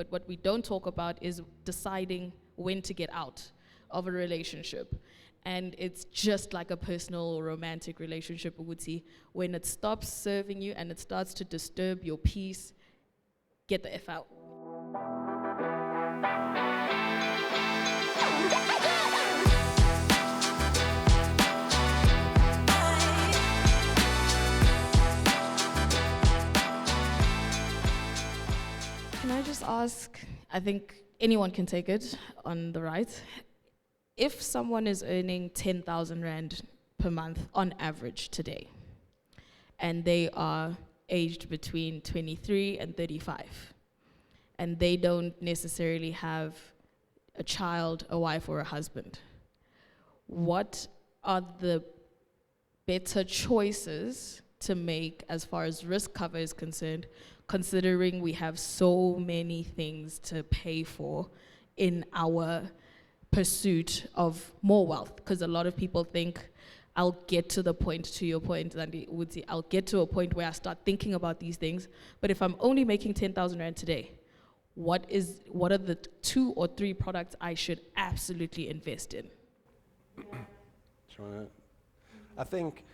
But what we don't talk about is deciding when to get out of a relationship. And it's just like a personal or romantic relationship, Uguti. When it stops serving you and it starts to disturb your peace, get the F out. Can I just ask, I think anyone can take it on the right. If someone is earning 10,000 Rand per month on average today, and they are aged between 23 and 35, and they don't necessarily have a child, a wife, or a husband, what are the better choices to make as far as risk cover is concerned, considering we have so many things to pay for in our pursuit of more wealth? Because a lot of people think, I'll get to the point, to your point, Zandi would say, I'll get to a point where I start thinking about these things, but if I'm only making 10,000 Rand today, what are the 2 or 3 products I should absolutely invest in? Sure. I think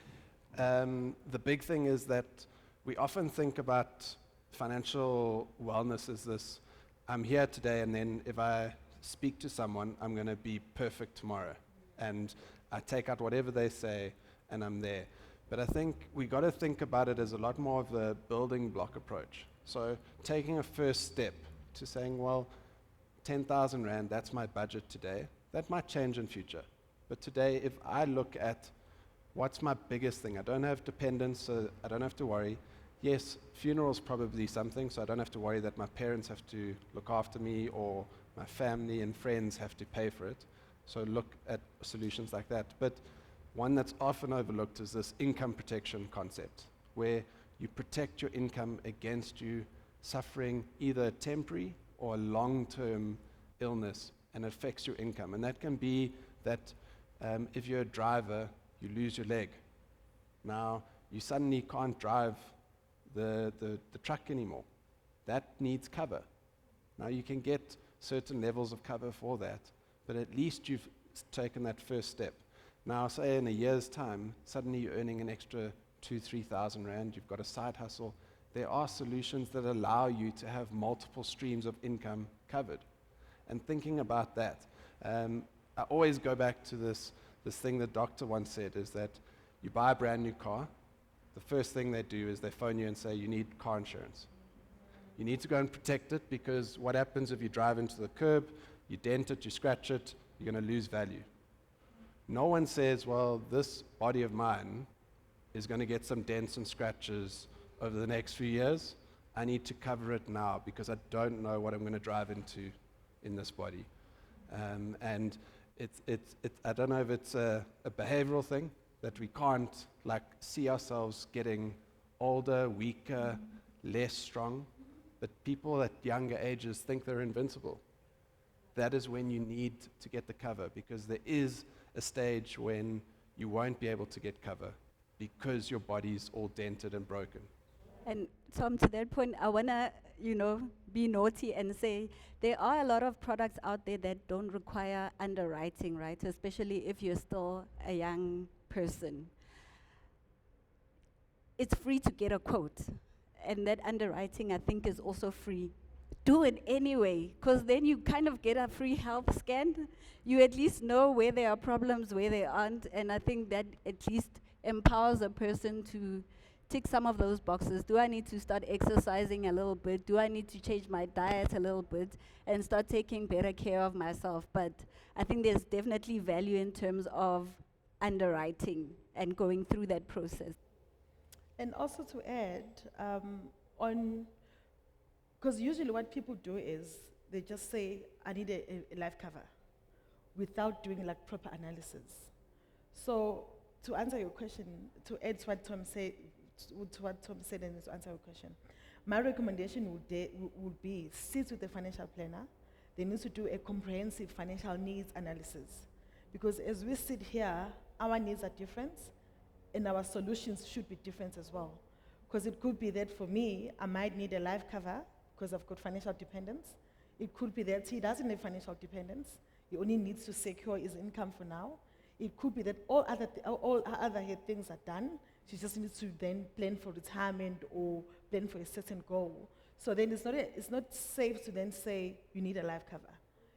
the big thing is that we often think about financial wellness as this, I'm here today, and then if I speak to someone, I'm going to be perfect tomorrow. And I take out whatever they say, and I'm there. But I think we got to think about it as a lot more of a building block approach. So taking a first step to saying, well, 10,000 Rand, that's my budget today. That might change in future. But today, if I look at what's my biggest thing, I don't have dependents, so I don't have to worry. Yes, funeral's probably something, so I don't have to worry that my parents have to look after me or my family and friends have to pay for it. So look at solutions like that. But one that's often overlooked is this income protection concept, where you protect your income against you suffering either a temporary or a long-term illness, and it affects your income. And that can be that if you're a driver, you lose your leg. Now, you suddenly can't drive the truck anymore. That needs cover. Now, you can get certain levels of cover for that, but at least you've taken that first step. Now, say in a year's time, suddenly you're earning an extra 2,000-3,000 Rand, you've got a side hustle. There are solutions that allow you to have multiple streams of income covered. And thinking about that, I always go back to this thing the doctor once said, is that you buy a brand new car, the first thing they do is they phone you and say, you need car insurance. You need to go and protect it, because what happens if you drive into the curb, you dent it, you scratch it, you're going to lose value. No one says, well, this body of mine is going to get some dents and scratches over the next few years. I need to cover it now because I don't know what I'm going to drive into in this body. And I don't know if it's a behavioral thing that we can't see ourselves getting older, weaker, less strong, but people at younger ages think they're invincible. That is when you need to get the cover, because there is a stage when you won't be able to get cover because your body's all dented and broken. And Tom, to that point, I want to, be naughty and say there are a lot of products out there that don't require underwriting, right? Especially if you're still a young person. It's free to get a quote. And that underwriting, I think, is also free. Do it anyway, because then you kind of get a free health scan. You at least know where there are problems, where there aren't, and I think that at least empowers a person to tick some of those boxes. Do I need to start exercising a little bit? Do I need to change my diet a little bit and start taking better care of myself? But I think there's definitely value in terms of underwriting and going through that process. And also to add, because usually what people do is they just say, I need a life cover, without doing proper analysis. So to answer your question, to add to what Tom said, and to answer your question, my recommendation would be sit with a financial planner. They need to do a comprehensive financial needs analysis. Because as we sit here, our needs are different, and our solutions should be different as well. Because it could be that for me, I might need a life cover because I've got financial dependence. It could be that he doesn't have financial dependence. He only needs to secure his income for now. It could be that all other things are done. She just needs to then plan for retirement or plan for a certain goal. So then it's not safe to then say you need a life cover.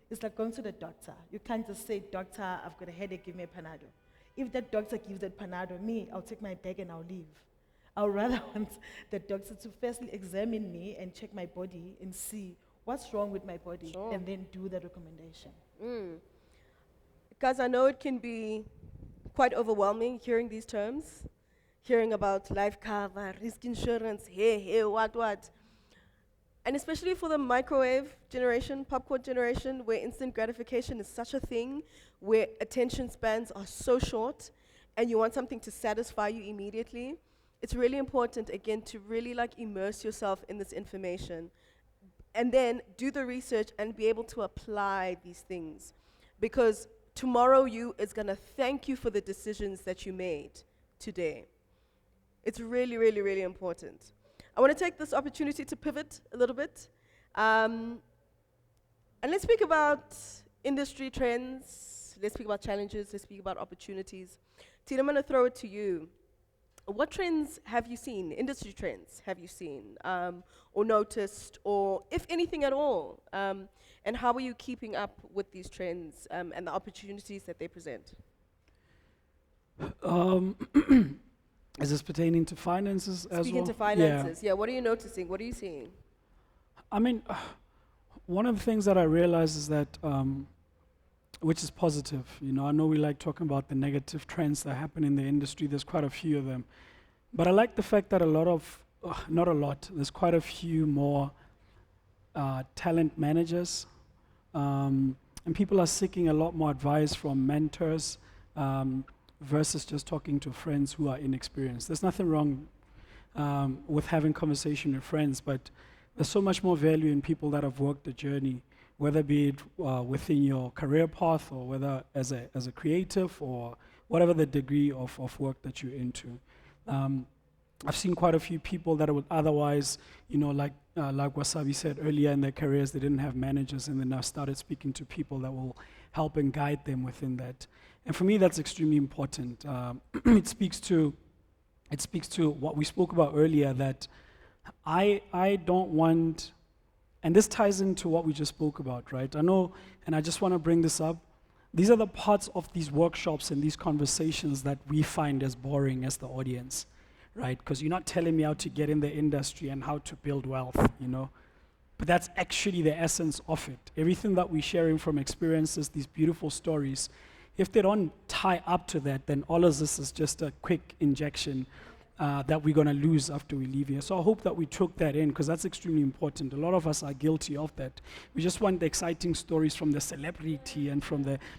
It's like going to the doctor. You can't just say, doctor, I've got a headache, give me a Panado. If that doctor gives that Panado, I'll take my bag and I'll leave. I would rather want the doctor to firstly examine me and check my body and see what's wrong with my body, Sure. and then do the recommendation. Guys, I know it can be quite overwhelming hearing these terms, hearing about life cover, risk insurance, what. And especially for the microwave generation, popcorn generation, where instant gratification is such a thing, where attention spans are so short, and you want something to satisfy you immediately, it's really important, again, to really immerse yourself in this information. And then do the research and be able to apply these things. Because tomorrow you is going to thank you for the decisions that you made today. It's really, really, really important. I want to take this opportunity to pivot a little bit. And let's speak about industry trends. Let's speak about challenges. Let's speak about opportunities. Tina, I'm going to throw it to you. What trends have you seen, industry trends have you seen or noticed, or if anything at all? And how are you keeping up with these trends and the opportunities that they present? Is this pertaining to finances as well? Speaking to finances, yeah. What are you noticing? What are you seeing? I mean, one of the things that I realize is that, which is positive, I know we like talking about the negative trends that happen in the industry. There's quite a few of them. But I like the fact that there's quite a few more talent managers. And people are seeking a lot more advice from mentors versus just talking to friends who are inexperienced. There's nothing wrong with having conversation with friends, but there's so much more value in people that have worked the journey, whether be it within your career path or whether as a creative or whatever the degree of work that you're into. I've seen quite a few people that would otherwise, like Wasabi said earlier in their careers, they didn't have managers, and then now started speaking to people that will help and guide them within that. And for me, that's extremely important. It speaks to what we spoke about earlier, that I don't want, and this ties into what we just spoke about, right? I know, and I just want to bring this up. These are the parts of these workshops and these conversations that we find as boring as the audience, right? Because you're not telling me how to get in the industry and how to build wealth, But that's actually the essence of it. Everything that we're sharing from experiences, these beautiful stories, if they don't tie up to that, then all of this is just a quick injection that we're going to lose after we leave here. So I hope that we took that in, because that's extremely important. A lot of us are guilty of that. We just want the exciting stories from the celebrity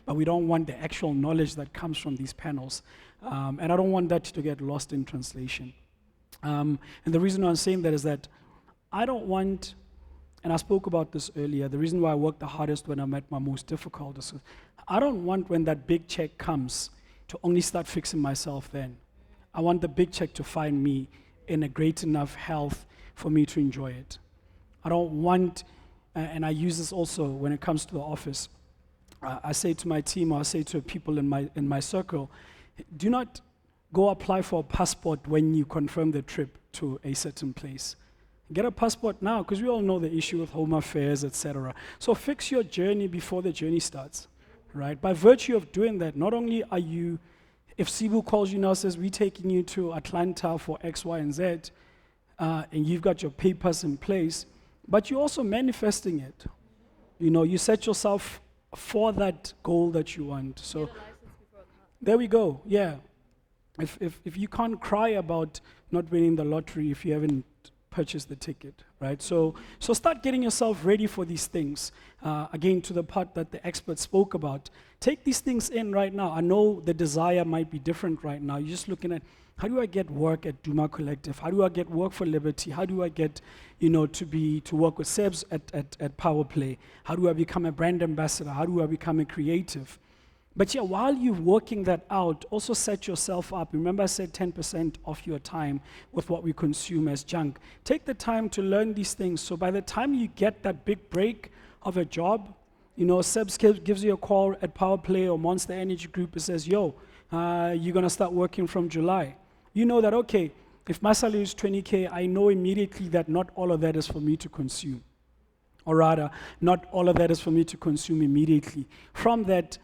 but we don't want the actual knowledge that comes from these panels. And I don't want that to get lost in translation. And the reason I'm saying that is that I don't want, and I spoke about this earlier, the reason why I work the hardest when I'm at my most difficult is I don't want, when that big check comes, to only start fixing myself then. I want the big check to find me in a great enough health for me to enjoy it. I don't want, and I use this also when it comes to the office, I say to my team, or I say to people in my circle, do not go apply for a passport when you confirm the trip to a certain place. Get a passport now, because we all know the issue with home affairs, etc. So fix your journey before the journey starts, right? By virtue of doing that, not only are you, if Cebu calls you now, says, we're taking you to Atlanta for X, Y, and Z, and you've got your papers in place, but you're also manifesting it. You set yourself for that goal that you want. So there we go, yeah. If you can't cry about not winning the lottery if you haven't purchased the ticket, right? So start getting yourself ready for these things. Again, to the part that the expert spoke about, take these things in right now. I know the desire might be different right now. You're just looking at, how do I get work at Duma Collective? How do I get work for Liberty? How do I get, to work with Sebs at Power Play? How do I become a brand ambassador? How do I become a creative? But yeah, while you're working that out, also set yourself up. Remember I said 10% of your time with what we consume as junk. Take the time to learn these things, so by the time you get that big break, of a job. Sebs gives you a call at Power Play or Monster Energy Group and says, yo, you're going to start working from July. You know that, okay, if my salary is 20K, I know immediately that not all of that is for me to consume. Or rather, not all of that is for me to consume immediately. From that,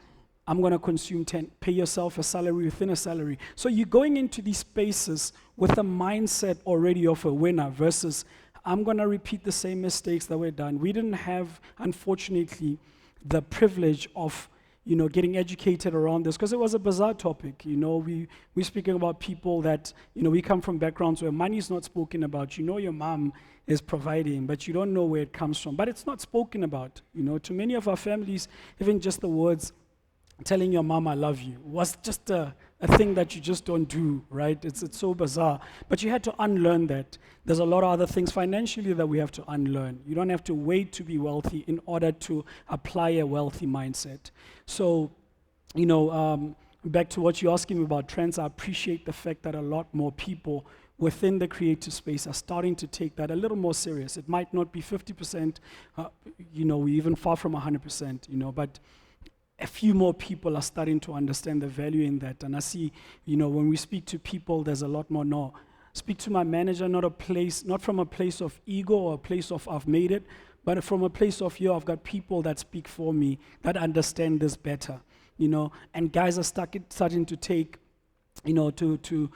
I'm going to consume 10, pay yourself a salary within a salary. So you're going into these spaces with a mindset already of a winner versus I'm going to repeat the same mistakes that were done. We didn't have, unfortunately, the privilege of getting educated around this because it was a bizarre topic. We're speaking about people that, we come from backgrounds where money is not spoken about. Your mom is providing, but you don't know where it comes from. But it's not spoken about. To many of our families, even just the words, telling your mom I love you was just a thing that you just don't do, right? It's so bizarre. But you had to unlearn that. There's a lot of other things financially that we have to unlearn. You don't have to wait to be wealthy in order to apply a wealthy mindset. So, back to what you're asking me about trends, I appreciate the fact that a lot more people within the creative space are starting to take that a little more serious. It might not be 50%, we're even far from 100%, but a few more people are starting to understand the value in that. And I see, when we speak to people, there's a lot more no. Speak to my manager, not from a place of ego or a place of I've made it, but from a place of, I've got people that speak for me, that understand this better, and guys are starting to take, to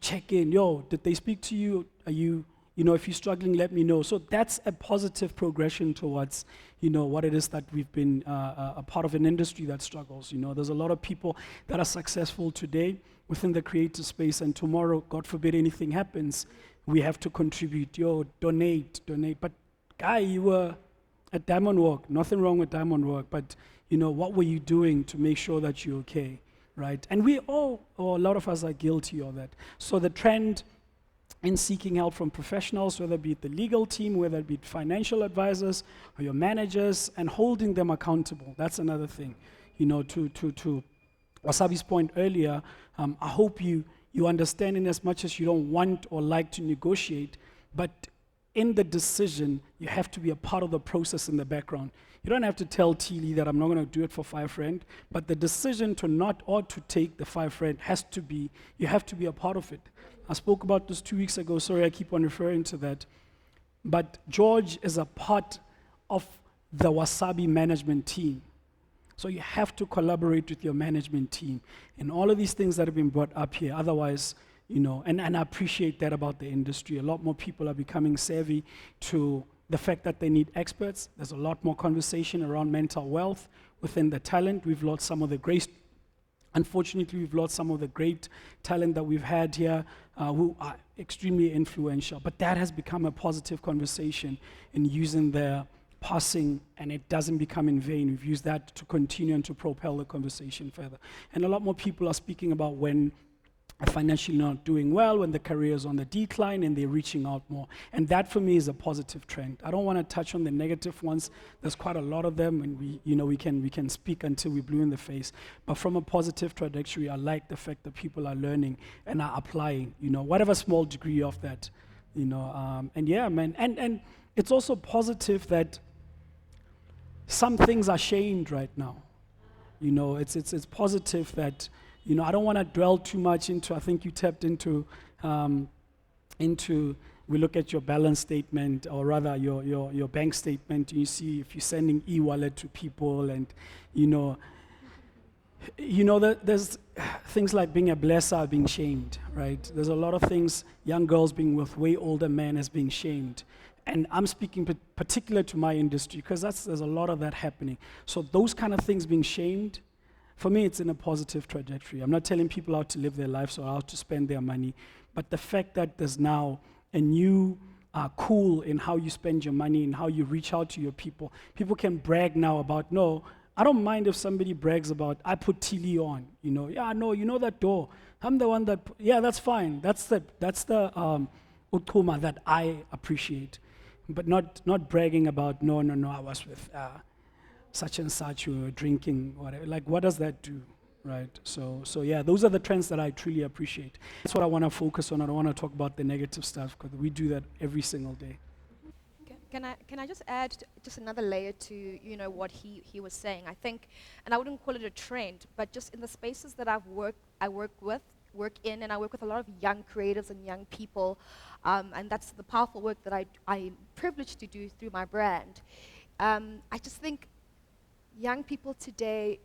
check in, did they speak to you? Are you, if you're struggling, let me know. So that's a positive progression towards, what it is that we've been a part of an industry that struggles. There's a lot of people that are successful today within the creative space, and tomorrow, God forbid anything happens, we have to contribute. Donate. But guy, you were at Diamond Walk. Nothing wrong with Diamond Walk, but what were you doing to make sure that you're okay, right? And we all, or a lot of us, are guilty of that. So the trend in seeking help from professionals, whether it be the legal team, whether it be financial advisors or your managers, and holding them accountable. That's another thing. To Wasabi's point earlier, I hope you understand, in as much as you don't want or like to negotiate, but in the decision, you have to be a part of the process in the background. You don't have to tell Tlee that I'm not going to do it for 5 rand, but the decision to not or to take the 5 rand you have to be a part of it. I spoke about this 2 weeks ago. Sorry, I keep on referring to that. But George is a part of the Wasabi management team. So you have to collaborate with your management team. And all of these things that have been brought up here. Otherwise, and I appreciate that about the industry. A lot more people are becoming savvy to the fact that they need experts. There's a lot more conversation around mental wealth within the talent. Unfortunately, we've lost some of the great talent that we've had here who are extremely influential. But that has become a positive conversation in using their passing, and it doesn't become in vain. We've used that to continue and to propel the conversation further. And a lot more people are speaking about when financially not doing well, when the career is on the decline, and they're reaching out more. And that for me is a positive trend. I don't want to touch on the negative ones. There's quite a lot of them, and we can speak until we're blue in the face. But from a positive trajectory, I like the fact that people are learning and are applying, whatever small degree of that, and yeah, man. And it's also positive that some things are shamed right now. It's positive that, I don't want to dwell too much into, I think you tapped into, we look at your balance statement, or rather your bank statement, you see if you're sending e-wallet to people, and, that there's things like being a blesser being shamed, right? There's a lot of things, young girls being with way older men as being shamed. And I'm speaking particular to my industry, because there's a lot of that happening. So those kind of things being shamed, for me, it's in a positive trajectory. I'm not telling people how to live their lives or how to spend their money, but the fact that there's now a new cool in how you spend your money and how you reach out to your people. People can brag now about, no, I don't mind if somebody brags about, I put Tlee on, yeah, no, that door. I'm the one that, yeah, that's fine. That's the utkuma that I appreciate. But not bragging about, no, I was with such and such, we were drinking, whatever. Like, what does that do, right? So yeah, those are the trends that I truly appreciate. That's what I want to focus on. I don't want to talk about the negative stuff, because we do that every single day. Okay. can I just add just another layer to, you know, what he was saying? I think, and I wouldn't call it a trend, but just in the spaces that I work in, and I work with a lot of young creatives and young people, and that's the powerful work that I'm privileged to do through my brand. I just think young people today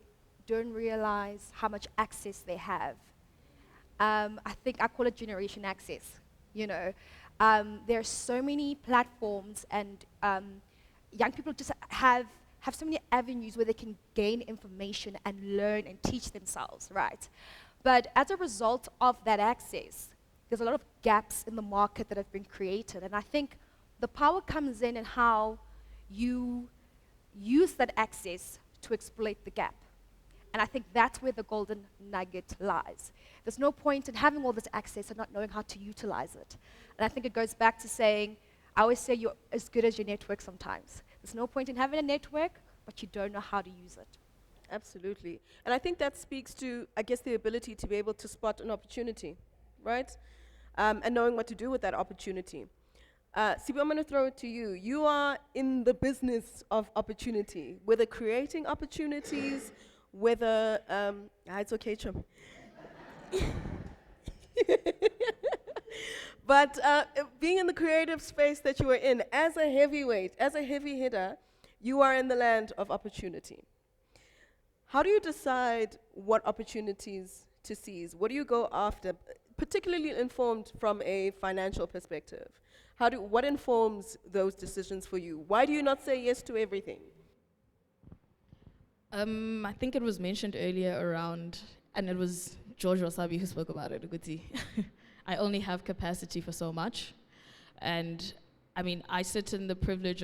don't realize how much access they have. I think I call it generation access, you know. There are so many platforms, and young people just have so many avenues where they can gain information and learn and teach themselves, right? But as a result of that access, there's a lot of gaps in the market that have been created, and I think the power comes in how you use that access to exploit the gap. And I think that's where the golden nugget lies. There's no point in having all this access and not knowing how to utilize it. And I think it goes back to saying, I always say you're as good as your network sometimes. There's no point in having a network, but you don't know how to use it. Absolutely. And I think that speaks to, I guess, the ability to be able to spot an opportunity, right? And knowing what to do with that opportunity. Sibu, I'm going to throw it to you. You are in the business of opportunity, whether creating opportunities, whether, it's okay, Chum. But being in the creative space that you are in, as a heavyweight, as a heavy hitter, you are in the land of opportunity. How do you decide what opportunities to seize? What do you go after, particularly informed from a financial perspective? What informs those decisions for you? Why do you not say yes to everything? I think it was mentioned earlier around, and it was George Wasabi who spoke about it, Uguti. I only have capacity for so much. And I mean, I sit in the privileged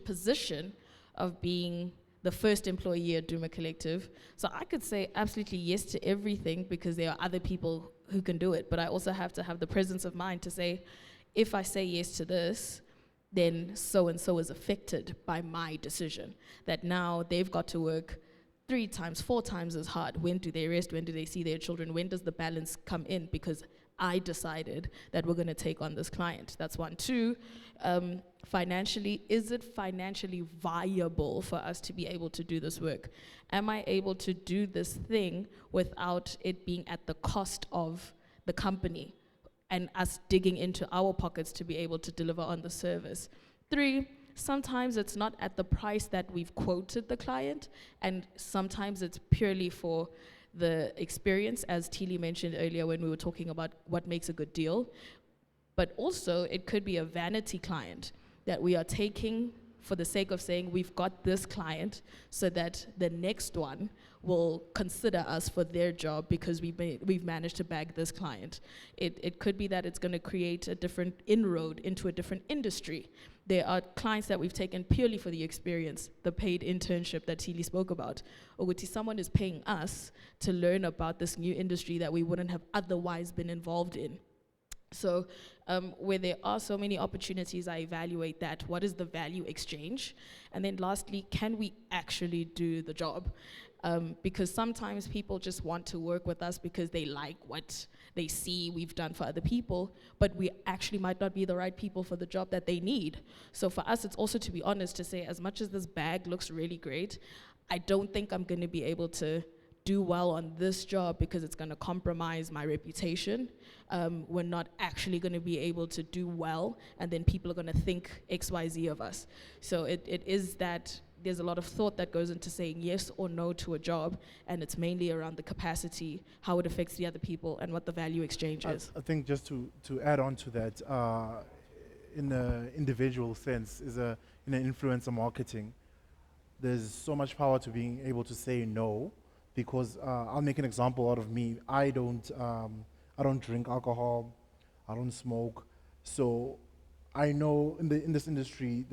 position of being the first employee at Duma Collective. So I could say absolutely yes to everything because there are other people who can do it. But I also have to have the presence of mind to say, if I say yes to this, then so-and-so is affected by my decision. That now they've got to work 3 times, 4 times as hard. When do they rest? When do they see their children? When does the balance come in? Because I decided that we're gonna take on this client. That's 1. 2, financially, is it financially viable for us to be able to do this work? Am I able to do this thing without it being at the cost of the company and us digging into our pockets to be able to deliver on the service? 3, sometimes it's not at the price that we've quoted the client, and sometimes it's purely for the experience, as Tlee mentioned earlier when we were talking about what makes a good deal. But also, it could be a vanity client that we are taking for the sake of saying we've got this client so that the next one will consider us for their job because we've managed to bag this client. It could be that it's going to create a different inroad into a different industry. There are clients that we've taken purely for the experience, the paid internship that Tlee spoke about. Oguti, someone is paying us to learn about this new industry that we wouldn't have otherwise been involved in. So where there are so many opportunities, I evaluate that. What is the value exchange? And then lastly, can we actually do the job? Because sometimes people just want to work with us because they like what they see we've done for other people, but we actually might not be the right people for the job that they need. So for us, it's also to be honest to say, as much as this bag looks really great, I don't think I'm gonna be able to do well on this job because it's gonna compromise my reputation. We're not actually gonna be able to do well, and then people are gonna think XYZ of us. So it is that there's a lot of thought that goes into saying yes or no to a job, and it's mainly around the capacity, how it affects the other people, and what the value exchange is. I think just to add on to that, in the individual sense, in influencer marketing, there's so much power to being able to say no. Because I'll make an example out of me. I don't drink alcohol, I don't smoke. So I know in this industry,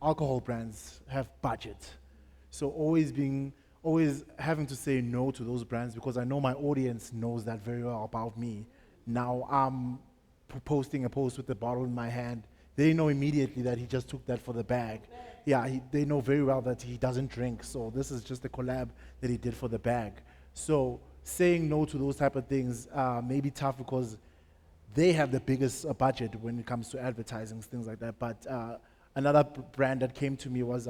alcohol brands have budget. So always having to say no to those brands because I know my audience knows that very well about me. Now I'm posting a post with the bottle in my hand. They know immediately that he just took that for the bag. Yeah, they know very well that he doesn't drink, so this is just a collab that he did for the bag. So saying no to those type of things may be tough because they have the biggest budget when it comes to advertising, things like that. But another brand that came to me was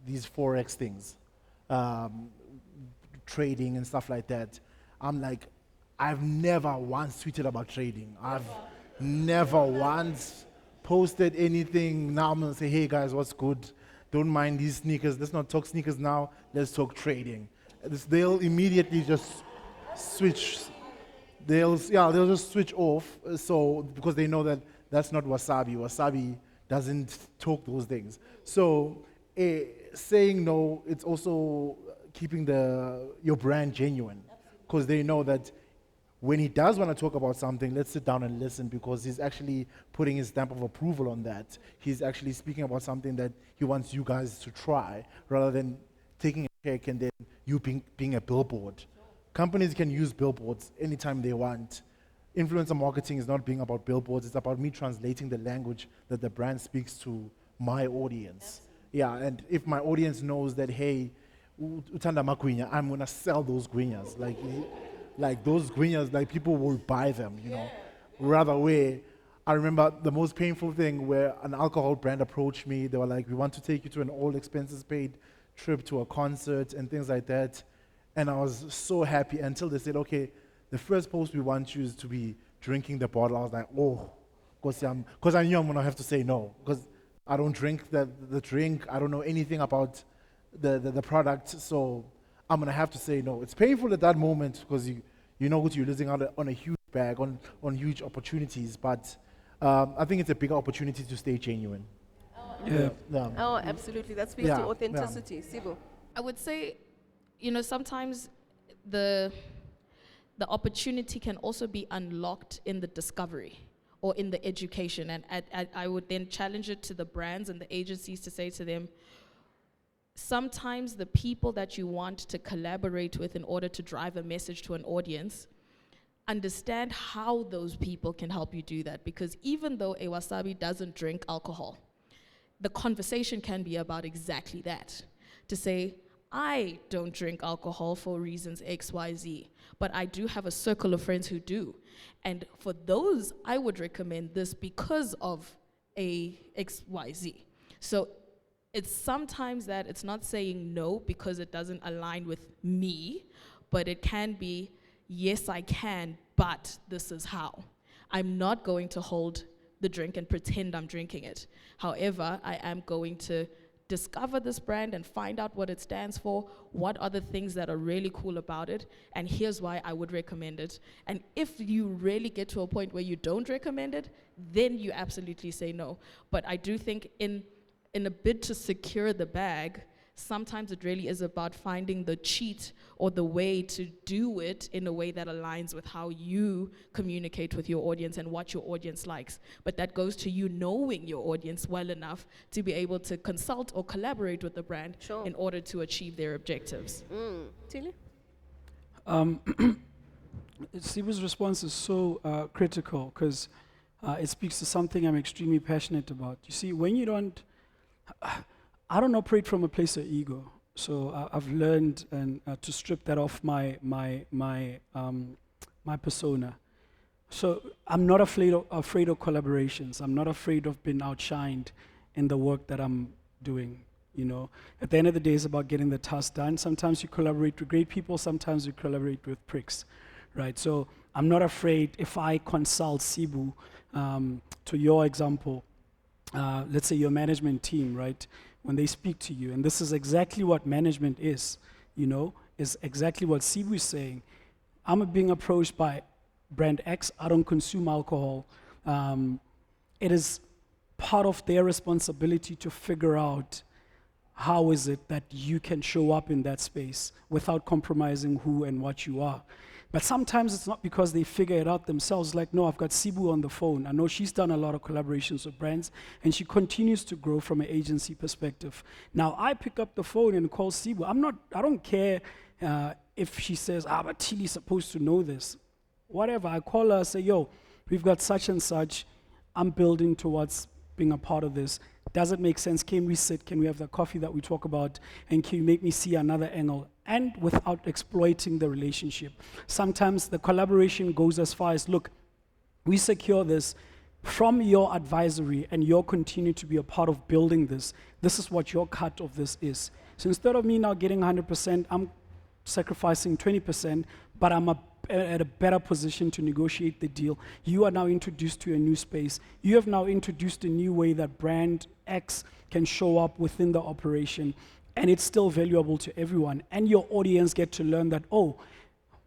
these Forex things, trading and stuff like that. I'm like, I've never once tweeted about trading. I've never once posted anything. Now I'm gonna say, hey guys, what's good? Don't mind these sneakers. Let's not talk sneakers now. Let's talk trading. They'll immediately just switch. They'll just switch off. So because they know that that's not wasabi. Wasabi doesn't talk those things. So saying no, it's also keeping your brand genuine, because they know that when he does want to talk about something, let's sit down and listen, because he's actually putting his stamp of approval on that. He's actually speaking about something that he wants you guys to try, rather than taking a check and then you being a billboard. Companies can use billboards anytime they want. Influencer marketing is not being about billboards. It's about me translating the language that the brand speaks to my audience. Yeah, and if my audience knows that, hey, uthanda magwinya, I'm gonna sell those gwinyas. Like those gwinyas, like people will buy them, you know. Rather where, I remember the most painful thing where an alcohol brand approached me. They were like, we want to take you to an all expenses paid trip to a concert and things like that. And I was so happy until they said, okay, the first post we want you is to be drinking the bottle. I was like, oh, because I knew I'm gonna have to say no, because I don't drink the drink. I don't know anything about the product, so I'm gonna have to say no. It's painful at that moment, because you know what, you're losing out on a huge bag, on huge opportunities, but I think it's a bigger opportunity to stay genuine. Yeah. Oh, absolutely. That speaks to authenticity. Sibo. I would say, sometimes the opportunity can also be unlocked in the discovery or in the education. And I would then challenge it to the brands and the agencies to say to them, sometimes the people that you want to collaborate with in order to drive a message to an audience, understand how those people can help you do that. Because even though a wasabi doesn't drink alcohol, the conversation can be about exactly that. To say, I don't drink alcohol for reasons X, Y, Z, but I do have a circle of friends who do. And for those, I would recommend this because of a X, Y, Z. So it's sometimes that it's not saying no because it doesn't align with me, but it can be, yes, I can, but this is how. I'm not going to hold the drink and pretend I'm drinking it. However, I am going to discover this brand and find out what it stands for, what are the things that are really cool about it, and here's why I would recommend it. And if you really get to a point where you don't recommend it, then you absolutely say no. But I do think in a bid to secure the bag, sometimes it really is about finding the cheat or the way to do it in a way that aligns with how you communicate with your audience and what your audience likes. But that goes to you knowing your audience well enough to be able to consult or collaborate with the brand in order to achieve their objectives. Tlee? Sibu's response is so critical, because it speaks to something I'm extremely passionate about. You see, when you don't, I don't operate from a place of ego, so I've learned to strip that off my persona. So I'm not afraid of collaborations. I'm not afraid of being outshined in the work that I'm doing. At the end of the day, it's about getting the task done. Sometimes you collaborate with great people. Sometimes you collaborate with pricks, right? So I'm not afraid if I consult Sibu. To your example, let's say your management team, right? When they speak to you, and this is exactly what management is exactly what Sibu is saying. I'm being approached by brand X. I don't consume alcohol. It is part of their responsibility to figure out how is it that you can show up in that space without compromising who and what you are. But sometimes it's not because they figure it out themselves. Like, no, I've got Sibu on the phone. I know she's done a lot of collaborations with brands, and she continues to grow from an agency perspective. Now, I pick up the phone and call Sibu. I don't care if she says, but Tlee's supposed to know this. Whatever, I call her, say, yo, we've got such and such. I'm building towards being a part of this. Does it make sense? Can we sit? Can we have the coffee that we talk about? And can you make me see another angle? And without exploiting the relationship. Sometimes the collaboration goes as far as, look, we secure this from your advisory and you'll continue to be a part of building this. This is what your cut of this is. So instead of me now getting 100%, I'm sacrificing 20%, but I'm at a better position to negotiate the deal. You are now introduced to a new space. You have now introduced a new way that brand X can show up within the operation, and it's still valuable to everyone. And your audience get to learn that, oh,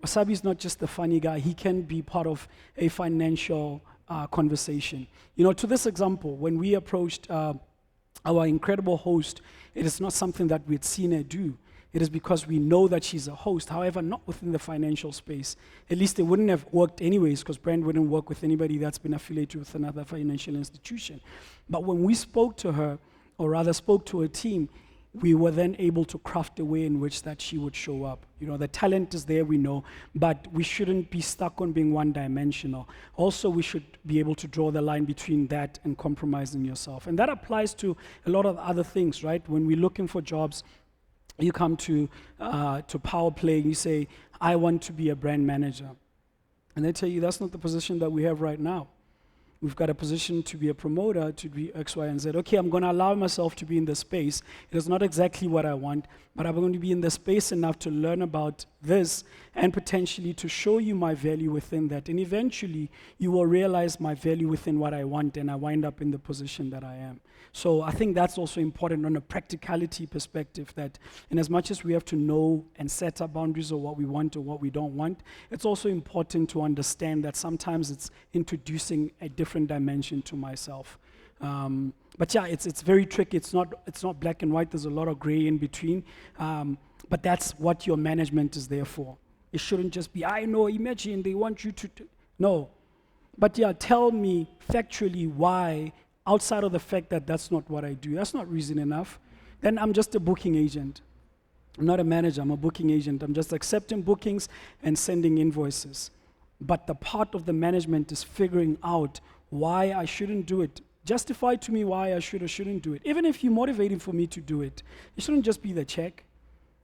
Wasabi is not just the funny guy. He can be part of a financial conversation. You know, to this example, when we approached our incredible host, it is not something that we'd seen her do. It is because we know that she's a host, however, not within the financial space. At least it wouldn't have worked anyways, because brand wouldn't work with anybody that's been affiliated with another financial institution. But when we spoke to her, or rather spoke to her team, we were then able to craft a way in which that she would show up. You know, the talent is there, we know, but we shouldn't be stuck on being one-dimensional. Also, we should be able to draw the line between that and compromising yourself. And that applies to a lot of other things, right? When we're looking for jobs, you come to Power Play, you say, I want to be a brand manager. And they tell you that's not the position that we have right now. We've got a position to be a promoter, to be X, Y, and Z. Okay, I'm going to allow myself to be in the space. It is not exactly what I want, but I'm going to be in the space enough to learn about this and potentially to show you my value within that. And eventually, you will realize my value within what I want, and I wind up in the position that I am. So I think that's also important on a practicality perspective, that in as much as we have to know and set our boundaries of what we want or what we don't want, it's also important to understand that sometimes it's introducing a different dimension to myself. But yeah, it's very tricky. It's not black and white. There's a lot of gray in between. But that's what your management is there for. It shouldn't just be, I know, imagine they want you to no. But yeah, tell me factually why, outside of the fact that that's not what I do. That's not reason enough. Then I'm just a booking agent. I'm not a manager, I'm a booking agent. I'm just accepting bookings and sending invoices. But the part of the management is figuring out why I shouldn't do it. Justify to me why I should or shouldn't do it. Even if you're motivating for me to do it, it shouldn't just be the check.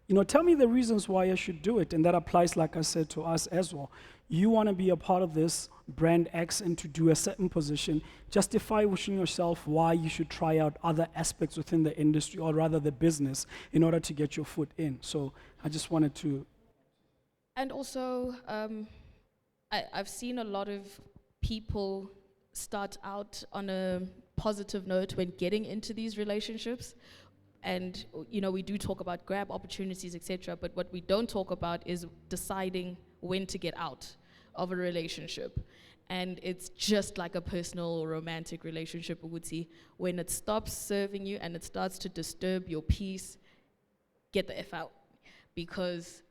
You know, tell me the reasons why I should do it. And that applies, like I said, to us as well. You want to be a part of this brand X and to do a certain position, justify wishing yourself why you should try out other aspects within the industry, or rather the business, in order to get your foot in. So I just wanted to. And also, I've seen a lot of people start out on a positive note when getting into these relationships. And, you know, we do talk about grab opportunities, etc. But what we don't talk about is deciding when to get out of a relationship. And it's just like a personal or romantic relationship, Uguti. When it stops serving you and it starts to disturb your peace, get the F out. Because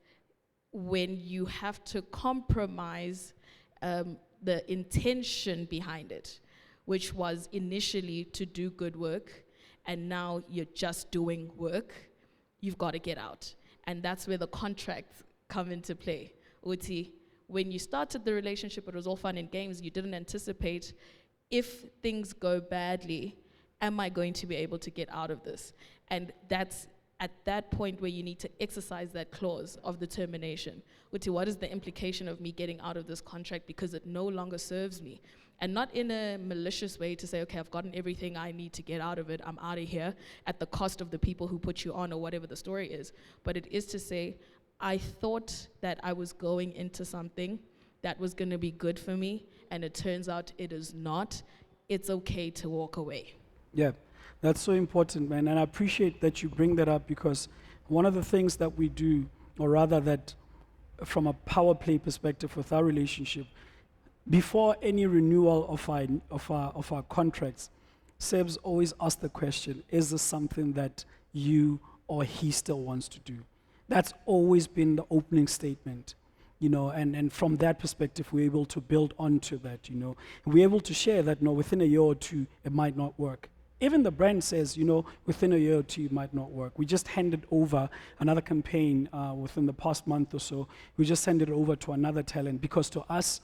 when you have to compromise the intention behind it, which was initially to do good work, and now you're just doing work, you've got to get out. And that's where the contracts come into play. Uti, when you started the relationship, it was all fun and games. You didn't anticipate, if things go badly, am I going to be able to get out of this? And that's at that point where you need to exercise that clause of the termination. Uti, what is the implication of me getting out of this contract because it no longer serves me? And not in a malicious way to say, okay, I've gotten everything I need to get out of it, I'm out of here, at the cost of the people who put you on, or whatever the story is. But it is to say, I thought that I was going into something that was going to be good for me, and it turns out it is not. It's okay to walk away. Yeah, that's so important, man. And I appreciate that you bring that up, because one of the things that we do, or rather that from a power play perspective with our relationship, before any renewal of our contracts, Seb's always asked the question, is this something that you or he still wants to do? That's always been the opening statement, you know, and from that perspective, we're able to build onto that, you know. And we're able to share that, no, within a year or two, it might not work. Even the brand says, you know, within a year or two, it might not work. We just handed over another campaign within the past month or so. We just handed it over to another talent, because to us,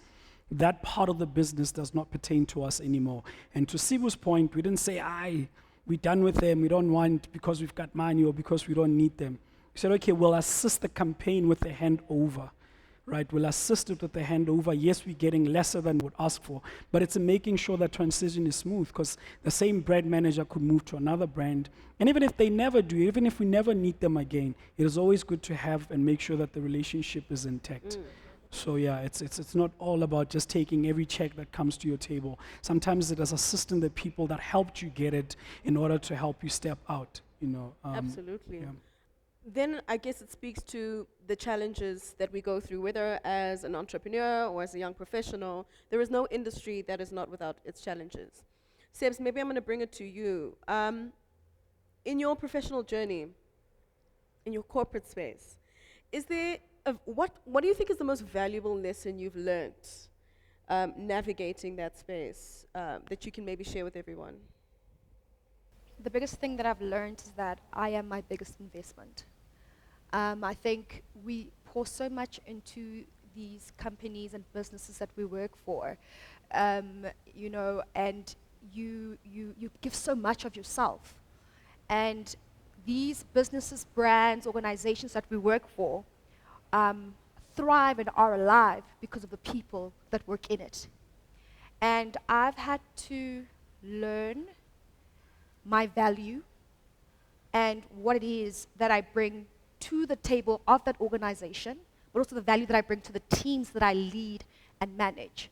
that part of the business does not pertain to us anymore. And to Sibu's point, we didn't say, we're done with them, we don't want because we've got money or because we don't need them. We said, okay, we'll assist the campaign with the handover. right? We'll assist it with the handover. Yes, we're getting lesser than we would ask for, but it's making sure that transition is smooth, because the same brand manager could move to another brand. And even if they never do, even if we never need them again, it is always good to have and make sure that the relationship is intact. So yeah, it's not all about just taking every check that comes to your table. Sometimes it is assisting the people that helped you get it in order to help you step out, you know. Absolutely. yeah. Then I guess it speaks to the challenges that we go through, whether as an entrepreneur or as a young professional. There is no industry that is not without its challenges. Sebs, maybe I'm going to bring it to you. In your professional journey, in your corporate space, is there what do you think is the most valuable lesson you've learned navigating that space that you can maybe share with everyone? The biggest thing that I've learned is that I am my biggest investment. I think we pour so much into these companies and businesses that we work for, you know, and you give so much of yourself. And these businesses, brands, organizations that we work for thrive and are alive because of the people that work in it. And I've had to learn my value and what it is that I bring to the table of that organization, but also the value that I bring to the teams that I lead and manage.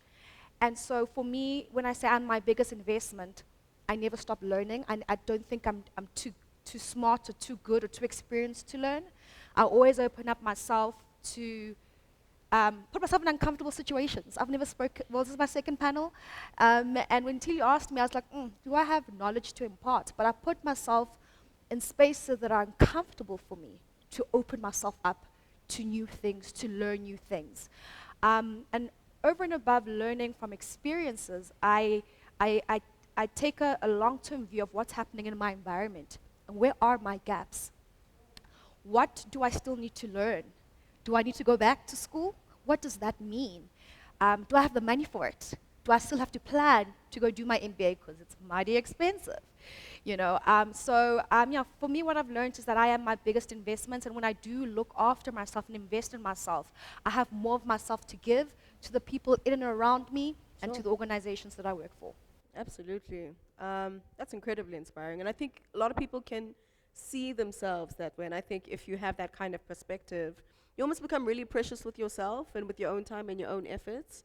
And so for me, when I say I'm my biggest investment, I never stop learning. I don't think I'm too smart or too good or too experienced to learn. I always open up myself to put myself in uncomfortable situations. I've never spoken, well, this is my second panel, and when Tlee asked me, I was like, do I have knowledge to impart? But I put myself in spaces that are uncomfortable for me to open myself up to new things, to learn new things. And over and above learning from experiences, I take a long-term view of what's happening in my environment and where are my gaps. What do I still need to learn? Do I need to go back to school? What does that mean? Do I have the money for it? Do I still have to plan to go do my MBA because it's mighty expensive? You know, yeah, for me what I've learned is that I am my biggest investment, and when I do look after myself and invest in myself, I have more of myself to give to the people in and around me and to the organizations that I work for. Absolutely. That's incredibly inspiring. And I think a lot of people can see themselves that way. And I think if you have that kind of perspective, you almost become really precious with yourself and with your own time and your own efforts.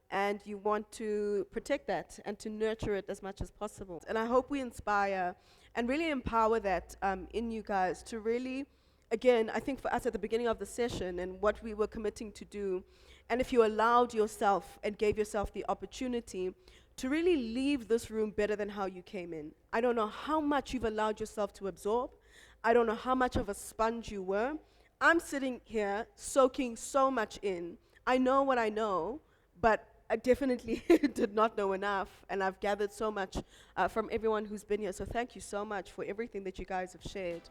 And you want to protect that and to nurture it as much as possible. And I hope we inspire and really empower that in you guys to really, again, I think for us at the beginning of the session and what we were committing to do, and if you allowed yourself and gave yourself the opportunity to really leave this room better than how you came in. I don't know how much you've allowed yourself to absorb. I don't know how much of a sponge you were. I'm sitting here soaking so much in. I know what I know, but I definitely did not know enough, and I've gathered so much from everyone who's been here. So thank you so much for everything that you guys have shared.